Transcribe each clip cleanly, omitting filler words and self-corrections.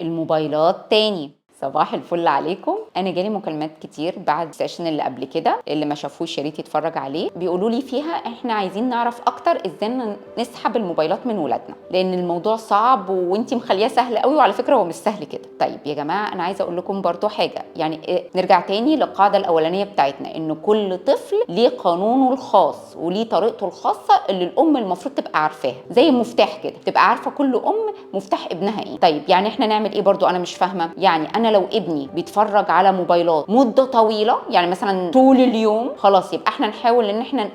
الموبايلات تاني. صباح الفل عليكم. انا جالي مكالمات كتير بعد السيشن اللي قبل كده، اللي ما شافوش يا ريت يتفرج عليه، بيقولوا لي فيها احنا عايزين نعرف اكتر ازاي نسحب الموبايلات من ولادنا، لان الموضوع صعب وانتي مخليه سهل قوي، وعلى فكره هو مش سهل كده. طيب يا جماعه، انا عايزه اقول لكم برضو حاجه، يعني نرجع تاني للقاعده الاولانيه بتاعتنا، ان كل طفل ليه قانونه الخاص وليه طريقته الخاصه اللي الام المفروض تبقى عارفاها، زي المفتاح كده، تبقى عارفه كل ام مفتاح ابنها ايه. طيب يعني احنا نعمل ايه؟ برضو انا مش فاهمه. يعني انا لو ابني بيتفرج على موبايلات مده طويله، يعني مثلا طول اليوم، خلاص يبقى احنا نحاول ان احنا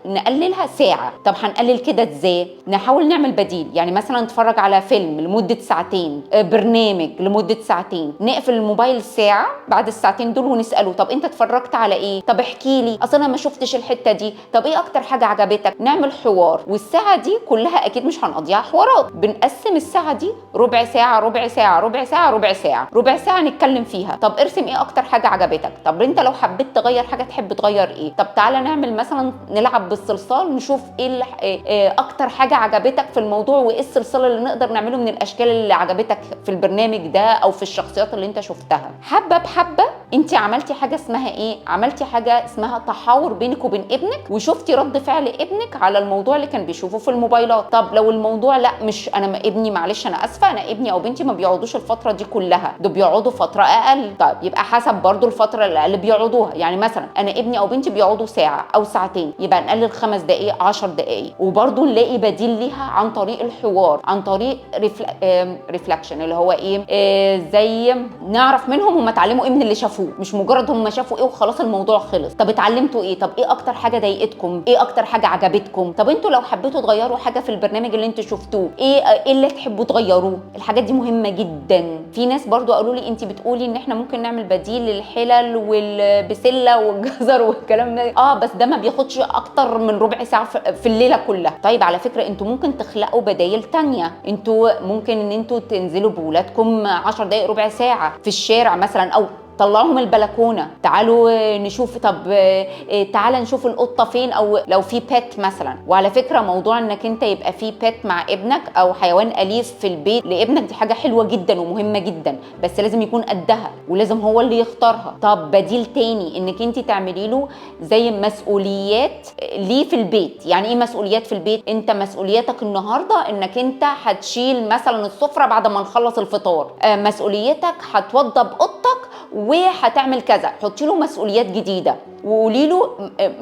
نقللها ساعه. طب هنقلل كده ازاي؟ نحاول نعمل بديل، يعني مثلا نتفرج على فيلم لمده ساعتين، برنامج لمده ساعتين، نقفل الموبايل ساعه بعد الساعتين دول ونساله طب انت اتفرجت على ايه؟ طب احكي لي، اصل انا ما شفتش الحته دي، طب ايه اكتر حاجه عجبتك؟ نعمل حوار. والساعه دي كلها اكيد مش هنقضيها حوارات، بنقسم الساعه دي ربع ساعه ربع ساعه ربع ساعه ربع ساعه ربع ساعه نتكلم فيها. طب ارسم ايه اكتر حاجه عجبتك؟ طب انت لو حبيت تغير حاجه تحب تغير ايه؟ طب تعالى نعمل مثلا نلعب بالصلصال، نشوف ايه اكتر حاجه عجبتك في الموضوع، وايه الصلصال اللي نقدر نعمله من الاشكال اللي عجبتك في البرنامج ده او في الشخصيات اللي انت شفتها. حبه بحبه انت عملتي حاجه اسمها ايه؟ عملتي حاجه اسمها تحاور بينك وبين ابنك، وشفتي رد فعل ابنك على الموضوع اللي كان بيشوفه في الموبايلات. طب لو الموضوع لا، مش انا ابني، معلش انا اسفه، انا ابني او بنتي ما بيقعدوش الفتره دي كلها، دول بيقعدوا فتره اقل. طيب يبقى حسب برضو الفتره اللي بيقعدوها، يعني مثلا انا ابني او بنتي بيقعدوا ساعه او ساعتين، يبقى نقلل 5 دقائق 10 دقائق، وبرضو نلاقي بديل ليها عن طريق الحوار، عن طريق ريفلكشن اللي هو ايه، زي نعرف منهم هم اتعلموا ايه من اللي شافوه، مش مجرد هم شافوا ايه وخلاص الموضوع خلص. طب اتعلمتوا ايه؟ طب ايه اكتر حاجه ضايقتكم؟ ايه اكتر حاجه عجبتكم؟ طب انتوا لو حبيتوا تغيروا حاجه في البرنامج اللي انتوا شفتوه، ايه اللي تحبوا تغيروه؟ الحاجات دي مهمه جدا. في ناس برضو قالوا لي انت بتقولي ان احنا ممكن نعمل بديل للحلل والبسله والجزر والكلام ده، بس ده ما بياخدش اكتر من ربع ساعه في الليله كلها. طيب على فكره انتوا ممكن تخلقوا بدايل تانية، انتوا ممكن ان انتوا تنزلوا بولادكم 10 دقائق ربع ساعه في الشارع مثلا، او طلعوهم البلكونه، تعالوا نشوف، طب تعالى نشوف القطه فين، او لو في بيت مثلا. وعلى فكره موضوع انك انت يبقى في بيت مع ابنك او حيوان اليف في البيت لابنك، دي حاجه حلوه جدا ومهمه جدا، بس لازم يكون قدها ولازم هو اللي يختارها. طب بديل تاني انك انت تعملي له زي مسؤوليات ليه في البيت. يعني ايه مسؤوليات في البيت؟ انت مسؤولياتك النهارده انك انت هتشيل مثلا السفره بعد ما نخلص الفطار، مسؤوليتك هتوضب اوضتك وهتعمل كذا. حطي له مسؤوليات جديده وقولي له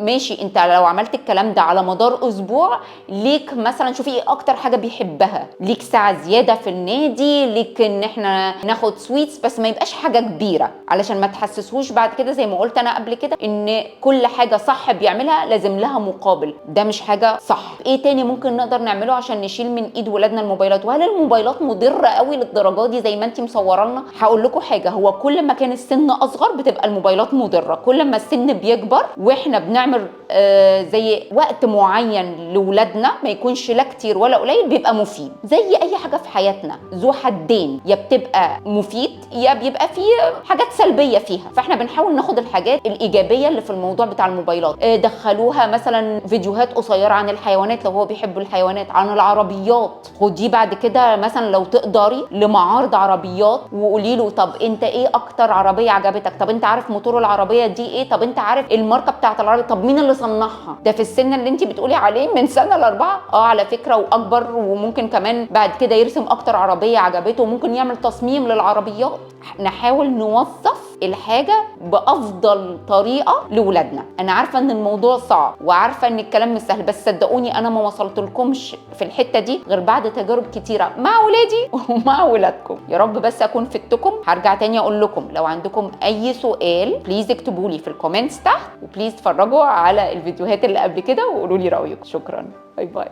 ماشي، انت لو عملت الكلام ده على مدار اسبوع، ليك مثلا شوفي ايه اكتر حاجه بيحبها، ليك ساعه زياده في النادي، ليك ان احنا ناخد سويتس، بس ما يبقاش حاجه كبيره علشان ما تحسسهوش بعد كده زي ما قلت انا قبل كده ان كل حاجه صح بيعملها لازم لها مقابل. ده مش حاجه صح. ايه تاني ممكن نقدر نعمله عشان نشيل من ايد ولادنا الموبايلات؟ وهل الموبايلات مضره قوي للدرجه دي زي ما انت مصوره لنا؟ هقول لكم حاجه، هو كل ما كان السن اصغر بتبقى الموبايلات مضره، كل ما السن بيكبر واحنا بنعمل زي وقت معين لولادنا ما يكونش لا كتير ولا قليل، بيبقى مفيد. زي اي حاجه في حياتنا ذو حدين، يا بتبقى مفيد يا بيبقى فيه حاجات سلبيه فيها. فاحنا بنحاول ناخد الحاجات الايجابيه اللي في الموضوع بتاع الموبايلات. دخلوها مثلا فيديوهات قصيره عن الحيوانات لو هو بيحب الحيوانات، عن العربيات، خديه بعد كده مثلا لو تقدري لمعارض عربيات وقولي له طب انت ايه اكتر عربيه عجبتك؟ طب انت عارف موتور العربيه دي ايه؟ طب انت عارف الماركه بتاعت العربيه؟ طب مين اللي صنعها؟ ده في السن اللي انت بتقولي عليه من سنه ل4 على فكره واكبر. وممكن كمان بعد كده يرسم اكتر عربيه عجبته، وممكن يعمل تصميم للعربيات. نحاول نوظف الحاجه بافضل طريقه لاولادنا. انا عارفه ان الموضوع صعب وعارفه ان الكلام مش سهل، بس صدقوني انا ما وصلت لكمش في الحته دي غير بعد تجارب كتيره مع ولادي ومع ولادكم. يا رب بس اكون فدتكم. هرجع تاني اقول لكم لو عندكم اي سؤال بليز اكتبوا لي في الكومنتس تحت، وبليز اتفرجوا على الفيديوهات اللي قبل كده وقولوا لي رايكم. شكرا، باي باي.